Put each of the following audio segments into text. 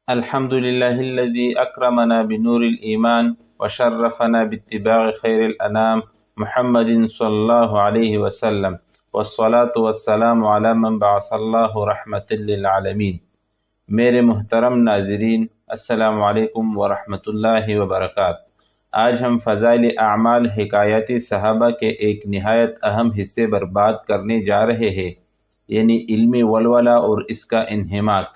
الحمد لله الذي أكرمنا بنور الإيمان وشرفنا باتباع خير الأنام محمد صلى الله عليه وسلم والصلاة والسلام على من بعث الله رحمة للعالمين۔ میرے محترم ناظرین، السلام علیکم ورحمۃ اللہ وبرکاتہ۔ آج ہم فضائل اعمال حکایات صحابہ کے ایک نہایت اہم حصے پر بات کرنے جا رہے ہیں، یعنی علمی ولولہ اور اس کا انہماک۔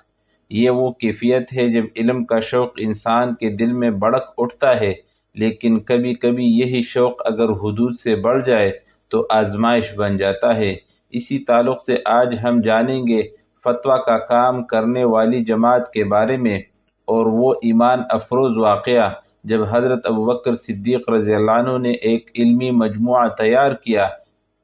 یہ وہ کیفیت ہے جب علم کا شوق انسان کے دل میں بڑک اٹھتا ہے، لیکن کبھی کبھی یہی شوق اگر حدود سے بڑھ جائے تو آزمائش بن جاتا ہے۔ اسی تعلق سے آج ہم جانیں گے فتویٰ کا کام کرنے والی جماعت کے بارے میں، اور وہ ایمان افروز واقعہ جب حضرت ابوبکر صدیق رضی اللہ عنہ نے ایک علمی مجموعہ تیار کیا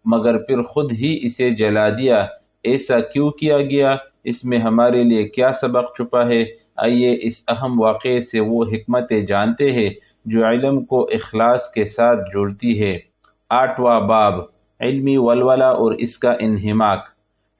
مگر پھر خود ہی اسے جلا دیا۔ ایسا کیوں کیا گیا؟ اس میں ہمارے لیے کیا سبق چھپا ہے؟ آئیے اس اہم واقعے سے وہ حکمتیں جانتے ہیں جو علم کو اخلاص کے ساتھ جوڑتی ہے۔ 8واں باب، علمی ولولہ اور اس کا انہماک۔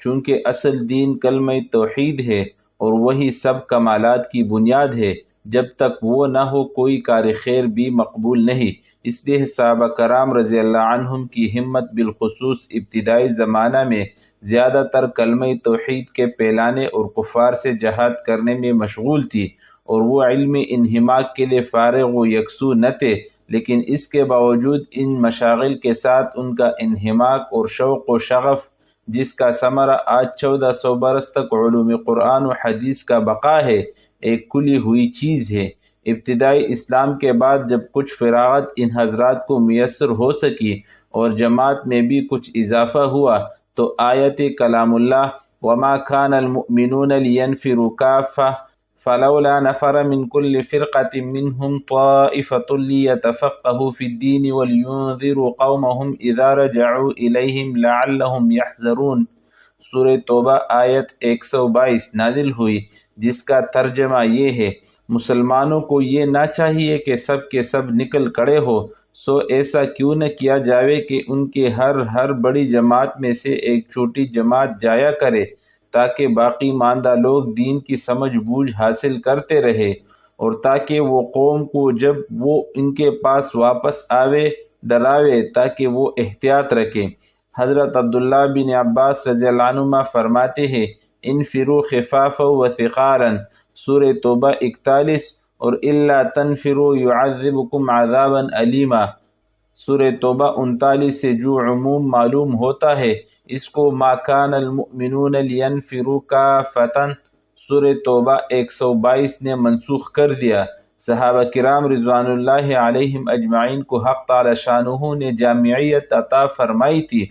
چونکہ اصل دین کلمہ توحید ہے اور وہی سب کمالات کی بنیاد ہے، جب تک وہ نہ ہو کوئی کار خیر بھی مقبول نہیں۔ اس لیے صحابہ کرام رضی اللہ عنہم کی ہمت بالخصوص ابتدائی زمانہ میں زیادہ تر کلمہ توحید کے پھیلانے اور کفار سے جہاد کرنے میں مشغول تھی، اور وہ علمی انہماک کے لیے فارغ و یکسو نہ تھے، لیکن اس کے باوجود ان مشاغل کے ساتھ ان کا انہماک اور شوق و شغف، جس کا ثمرہ آج 1400 برس تک علوم قرآن و حدیث کا بقا ہے، ایک کھلی ہوئی چیز ہے۔ ابتدائی اسلام کے بعد جب کچھ فراغت ان حضرات کو میسر ہو سکی اور جماعت میں بھی کچھ اضافہ ہوا تو آیت کلام اللہ وما كان المؤمنون لينفروا كافة فلولا نفر من كل فرقة منهم طائفة ليتفقهوا في الدين ولينذروا قومهم إذا رجعوا إليهم لعلهم يحذرون۔ سورہ توبہ آیت 122 نازل ہوئی، جس کا ترجمہ یہ ہے، مسلمانوں کو یہ نہ چاہیے کہ سب کے سب نکل کھڑے ہو، سو ایسا کیوں نہ کیا جاوے کہ ان کے ہر بڑی جماعت میں سے ایک چھوٹی جماعت جایا کرے، تاکہ باقی ماندہ لوگ دین کی سمجھ بوجھ حاصل کرتے رہے، اور تاکہ وہ قوم کو جب وہ ان کے پاس واپس آوے ڈراوے، تاکہ وہ احتیاط رکھیں۔ حضرت عبداللہ بن عباس رضی اللہ عنہما فرماتے ہیں، انفروا خفافا و ثقالا، سورہ توبہ 41، اور الا تنفروا يعذبكم عذابا علیما، سورہ توبہ 39 سے جو عموم معلوم ہوتا ہے، اس کو ما كان المؤمنون لينفروا كافة، سورہ توبہ 122 نے منسوخ کر دیا۔ صحابہ کرام رضوان اللہ علیہم اجمعین کو حق تعالی شانہ نے جامعیت عطا فرمائی تھی،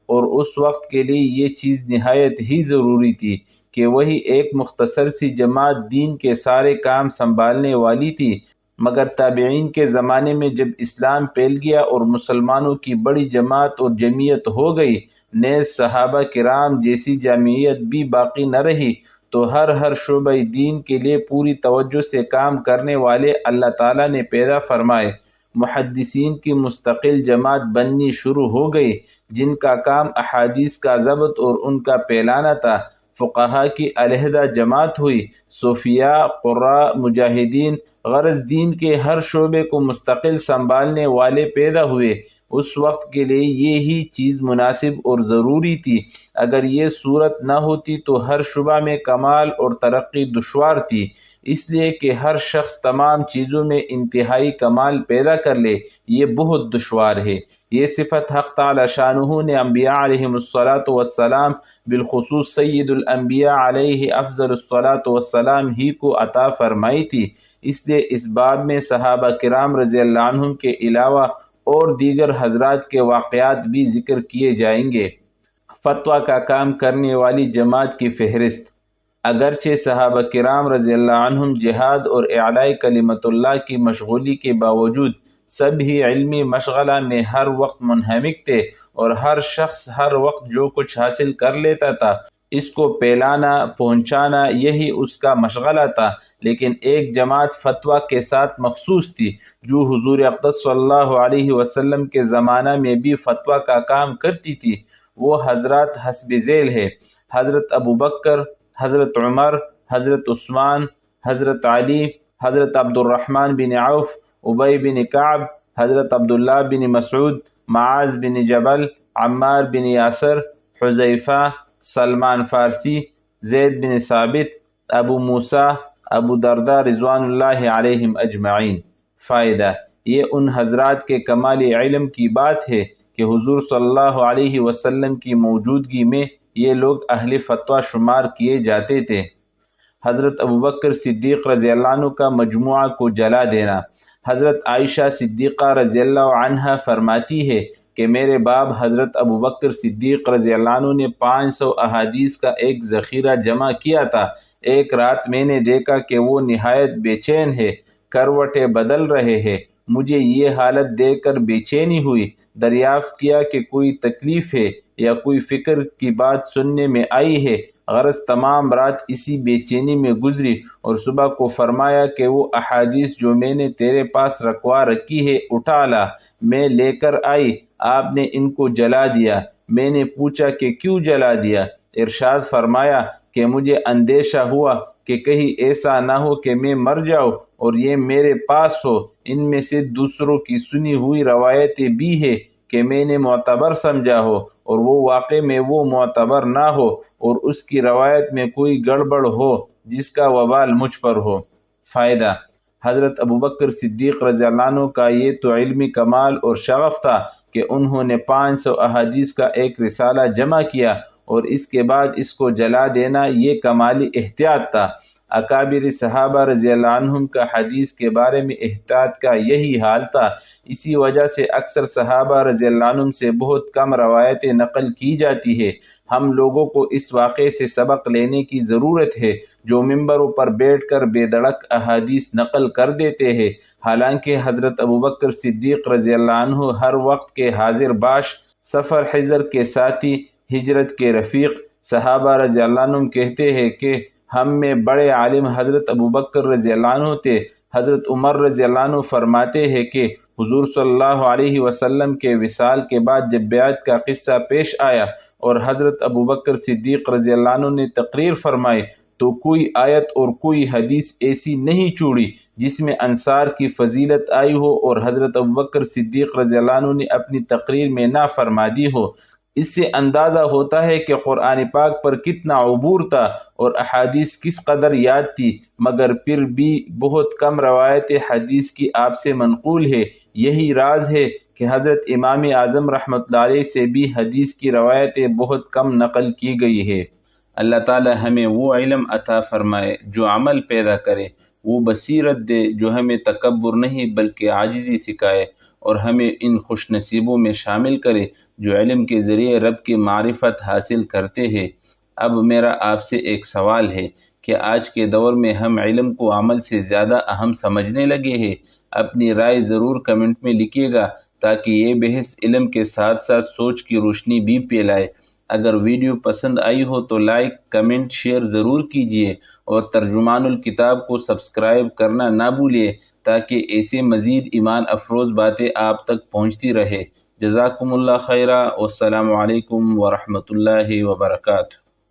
اور اس وقت کے لیے یہ چیز نہایت ہی ضروری تھی کہ وہی ایک مختصر سی جماعت دین کے سارے کام سنبھالنے والی تھی۔ مگر تابعین کے زمانے میں جب اسلام پھیل گیا اور مسلمانوں کی بڑی جماعت اور جمعیت ہو گئی، نیز صحابہ کرام جیسی جامعیت بھی باقی نہ رہی، تو ہر شعبہ دین کے لیے پوری توجہ سے کام کرنے والے اللہ تعالیٰ نے پیدا فرمائے۔ محدثین کی مستقل جماعت بننی شروع ہو گئی، جن کا کام احادیث کا ضبط اور ان کا پھیلانا تھا۔ فقہا کی علیحدہ جماعت ہوئی، صوفیاء، قراء، مجاہدین، غرض دین کے ہر شعبے کو مستقل سنبھالنے والے پیدا ہوئے۔ اس وقت کے لیے یہی چیز مناسب اور ضروری تھی۔ اگر یہ صورت نہ ہوتی تو ہر شعبہ میں کمال اور ترقی دشوار تھی، اس لیے کہ ہر شخص تمام چیزوں میں انتہائی کمال پیدا کر لے، یہ بہت دشوار ہے۔ یہ صفت حق تعالی شانہ نے انبیاء علیہم الصلاۃ والسلام، بالخصوص سید الانبیاء علیہ افضل الصلاۃ والسلام ہی کو عطا فرمائی تھی۔ اس لیے اس باب میں صحابہ کرام رضی اللہ عنہم کے علاوہ اور دیگر حضرات کے واقعات بھی ذکر کیے جائیں گے۔ فتویٰ کا کام کرنے والی جماعت کی فہرست۔ اگرچہ صحابہ کرام رضی اللہ عنہم جہاد اور اعلاء کلمت اللہ کی مشغولی کے باوجود سب ہی علمی مشغلہ میں ہر وقت منہمک تھے، اور ہر شخص ہر وقت جو کچھ حاصل کر لیتا تھا اس کو پھیلانا، پہنچانا، یہی اس کا مشغلہ تھا۔ لیکن ایک جماعت فتویٰ کے ساتھ مخصوص تھی، جو حضور اقدس صلی اللہ علیہ وسلم کے زمانہ میں بھی فتویٰ کا کام کرتی تھی۔ وہ حضرات حسب ذیل ہے: حضرت ابوبکر، حضرت عمر، حضرت عثمان، حضرت علی، حضرت عبد الرحمن بن عوف، ابی بن کعب، حضرت عبداللہ بن مسعود، معاذ بن جبل، عمار بن یاسر، حذیفہ، سلمان فارسی، زید بن ثابت، ابو موسیٰ، ابو درداء رضوان اللہ علیہم اجمعین۔ فائدہ: یہ ان حضرات کے کمال علم کی بات ہے کہ حضور صلی اللہ علیہ وسلم کی موجودگی میں یہ لوگ اہل فتویٰ شمار کیے جاتے تھے۔ حضرت ابوبکر صدیق رضی اللہ عنہ کا مجموعہ کو جلا دینا۔ حضرت عائشہ صدیقہ رضی اللہ عنہا فرماتی ہے کہ میرے باپ حضرت ابوبکر صدیق رضی اللہ عنہ نے 500 احادیث کا ایک ذخیرہ جمع کیا تھا۔ ایک رات میں نے دیکھا کہ وہ نہایت بے چین ہے، کروٹیں بدل رہے ہیں۔ مجھے یہ حالت دیکھ کر بے چینی ہوئی۔ دریافت کیا کہ کوئی تکلیف ہے یا کوئی فکر کی بات سننے میں آئی ہے۔ غرض تمام رات اسی بے چینی میں گزری اور صبح کو فرمایا کہ وہ احادیث جو میں نے تیرے پاس رکھوا رکھی ہے اٹھا لا۔ میں لے کر آئی، آپ نے ان کو جلا دیا۔ میں نے پوچھا کہ کیوں جلا دیا؟ ارشاد فرمایا کہ مجھے اندیشہ ہوا کہ کہیں ایسا نہ ہو کہ میں مر جاؤں اور یہ میرے پاس ہو۔ ان میں سے دوسروں کی سنی ہوئی روایتیں بھی ہیں کہ میں نے معتبر سمجھا ہو اور وہ واقع میں وہ معتبر نہ ہو اور اس کی روایت میں کوئی گڑبڑ ہو جس کا وبال مجھ پر ہو۔ فائدہ: حضرت ابوبکر صدیق رضی اللہ عنہ کا یہ تو علمی کمال اور شغف تھا کہ انہوں نے 500 احادیث کا ایک رسالہ جمع کیا اور اس کے بعد اس کو جلا دینا یہ کمالی احتیاط تھا۔ اکابر صحابہ رضی اللہ عنہم کا حدیث کے بارے میں احتیاط کا یہی حال تھا۔ اسی وجہ سے اکثر صحابہ رضی اللہ عنہم سے بہت کم روایتیں نقل کی جاتی ہے۔ ہم لوگوں کو اس واقعے سے سبق لینے کی ضرورت ہے جو ممبروں پر بیٹھ کر بے دڑک احادیث نقل کر دیتے ہیں، حالانکہ حضرت ابوبکر صدیق رضی اللہ عنہ ہر وقت کے حاضر باش، سفر حضر کے ساتھی، ہجرت کے رفیق۔ صحابہ رضی اللہ عنہ کہتے ہیں کہ ہم میں بڑے عالم حضرت ابوبکر رضی اللہ عنہ تھے۔ حضرت عمر رضی اللہ عنہ فرماتے ہیں کہ حضور صلی اللہ علیہ وسلم کے وصال کے بعد جب بیعت کا قصہ پیش آیا اور حضرت ابوبکر صدیق رضی اللہ عنہ نے تقریر فرمائی تو کوئی آیت اور کوئی حدیث ایسی نہیں چھوڑی جس میں انصار کی فضیلت آئی ہو اور حضرت ابوبکر صدیق رضی اللہ عنہ نے اپنی تقریر میں نہ فرما دی ہو۔ اس سے اندازہ ہوتا ہے کہ قرآن پاک پر کتنا عبور تھا اور احادیث کس قدر یاد تھی، مگر پھر بھی بہت کم روایت حدیث کی آپ سے منقول ہے۔ یہی راز ہے کہ حضرت امام اعظم رحمۃ اللہ علیہ سے بھی حدیث کی روایتیں بہت کم نقل کی گئی ہے۔ اللہ تعالی ہمیں وہ علم عطا فرمائے جو عمل پیدا کرے، وہ بصیرت دے جو ہمیں تکبر نہیں بلکہ عاجزی سکھائے، اور ہمیں ان خوش نصیبوں میں شامل کرے جو علم کے ذریعے رب کی معرفت حاصل کرتے ہیں۔ اب میرا آپ سے ایک سوال ہے کہ آج کے دور میں ہم علم کو عمل سے زیادہ اہم سمجھنے لگے ہیں؟ اپنی رائے ضرور کمنٹ میں لکھیے گا تاکہ یہ بحث علم کے ساتھ ساتھ سوچ کی روشنی بھی پھیلائے۔ اگر ویڈیو پسند آئی ہو تو لائک، کمنٹ، شیئر ضرور کیجیے اور ترجمان الکتاب کو سبسکرائب کرنا نہ بھولئے تاکہ ایسے مزید ایمان افروز باتیں آپ تک پہنچتی رہے۔ جزاکم اللہ خیرہ، والسلام علیکم ورحمۃ اللہ وبرکاتہ۔